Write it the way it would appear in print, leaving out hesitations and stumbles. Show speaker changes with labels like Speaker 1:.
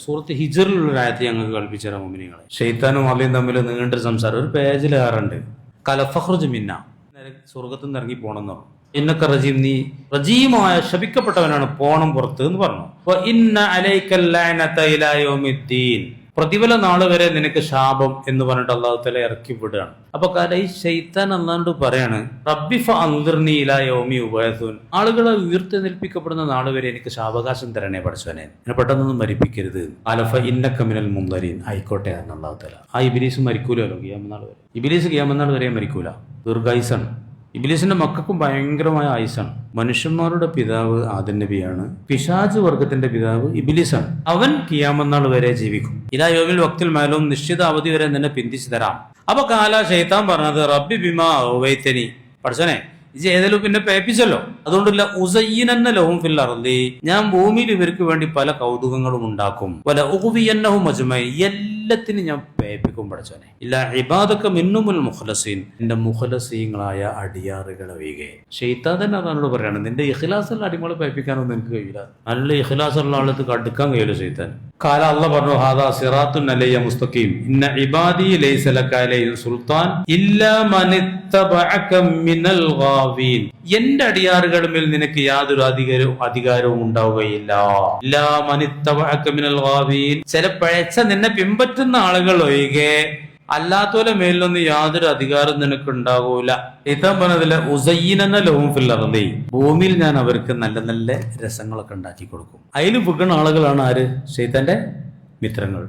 Speaker 1: സൂറത്ത് ഹിജറിലുള്ള ആയത്ത് ഞങ്ങൾക്ക് കൽപ്പിച്ച മുഅ്മിനീങ്ങളെ, ശൈത്താനും അള്ളയും തമ്മിൽ നീണ്ട സംസാരം ഒരു പേജിൽ കയറുണ്ട്. കലഫഖ്റുജ് മിന്ന, സ്വർഗത്തിൽ നിന്ന് ഇറങ്ങി പോണെന്നോ, ഇന്നക്ക റജീം, നീ റജീമായ ശപിക്കപ്പെട്ടവനാണ്, പോണം പുറത്ത് എന്ന് പറഞ്ഞു. ഇന്ന അലൈക്കൽ ലഅനത ഇലാ യൗമിദ്ദീൻ, പ്രതിഫല നാള് വരെ നിനക്ക് ശാപം എന്ന് പറഞ്ഞിട്ട് അള്ളാഹു തആല ഇറക്കി വിടുകയാണ്. അപ്പൊ ഈ ശൈത്താൻ അല്ലാണ്ട് പറയാണ്, റബ്ബി ഫഅൻദിർനി ഇലാ യൗമി യുബഅസൂൻ, ആളുകളെ ഉയർത്തെഴുന്നേൽപ്പിക്കപ്പെടുന്ന നാള് വരെ എനിക്ക് ശാപകാശം തരണേ പടച്ചോനെ, എന്നെ പെട്ടെന്നൊന്നും മരിപ്പിക്കരുത്. അലഫ ഇന്നക മിനൽ മുൻദരീൻ, ആയിക്കോട്ടെ എന്ന് അള്ളാഹു തആല. ആ ഇബ്ലീസ് മരിക്കൂലല്ലോ ഖിയാമത്ത് നാൾ വരെ. ഇബ്ലീസ് ഖിയാമത്ത് നാൾ വരെ മരിക്കൂല, ദീർഘായുസാണ്. ഇബ്ലീസിന്റെ മക്കൾക്കും ഭയങ്കരമായ ആയുസാണ്. മനുഷ്യന്മാരുടെ പിതാവ് ആദം നബിയാണ്, പിശാച് വർഗത്തിന്റെ പിതാവ് ഇബ്ലീസാണ്. അവൻ ഖിയാമത്ത് നാൾ വരെ ജീവിക്കും. ഇലാ യൗമിൽ വഖ്തിൽ മഅലൂം, നിശ്ചിത അവധി വരെ നിന്നെ പിന്തിച്ചു തരാം. അപ്പൊ ശൈത്താൻ പറഞ്ഞത്, റബ്ബി ബിമാ ഉവൈതനി, പഠിച്ചോനെ ഇത് ഏതെങ്കിലും പിന്നെ പേപ്പിച്ചല്ലോ, അതുകൊണ്ടില്ല ഉസയ്യിനന്ന ലഹും ഫിൽ അർളി, ഞാൻ ഭൂമിയിൽ ഇവർക്ക് വേണ്ടി പല കൗതുകങ്ങളും ഉണ്ടാക്കും. വല ഉഗ്വിയന്നഹും അജ്മഈൻ, എല്ലാത്തിനും ഞാൻ പേപ്പിക്കും പഠിച്ചോനെ. ഇല്ല ഇബാദക മിന്നുൽ മുഖ്ലസീൻ, എന്റെ മുഖ്ലസീങ്ങളായ അടിയാറുകൾ ഒഴികെ. ശൈത്താൻ തന്നെ അതാണോട് പറയാണ്, നിന്റെ ഇഖ്ലാസുള്ള അടിമകളെ പേപ്പിക്കാനൊന്നും എനിക്ക് കഴിയില്ല. നല്ല ഇഖ്ലാസുള്ള ആളത്ത് അടുക്കാൻ കഴിയില്ല ശൈത്താൻ. കാല അല്ലാഹ് പറഞ്ഞു, ഹാദാ സിറാത്തുൻ അലയ്യ മുസ്തഖീം ഇന്ന ഇബാദി ലൈസ ലക അലൈഹിം സുൽത്താൻ ഇല്ലാ മൻ ഇത്തബഅക മിനൽ ഗാവീൻ, എന്റെ അടിയാറുകളുടെ മേൽ നിനക്ക് യാതൊരു അധികാരവും ഉണ്ടാവുകയില്ല. ഇല്ലാ മൻ ഇത്തബഅക മിനൽ ഗാവീൻ, ചില പഴച്ച നിന്നെ പിൻപറ്റുന്ന ആളുകൾ ഒഴികെ അല്ലാത്തോലെ മേലിലൊന്നും യാതൊരു അധികാരം നിനക്ക് ഉണ്ടാകൂല. ഇതാ പറഞ്ഞതില് ഉസയ്യിനന്ന ലഹും ഫിൽ അർളി, ഭൂമിയിൽ ഞാൻ അവർക്ക് നല്ല നല്ല രസങ്ങളൊക്കെ ഉണ്ടാക്കി കൊടുക്കും. അതിൽ വീണ ആളുകളാണ് ആര്? ശൈത്താന്റെ മിത്രങ്ങൾ.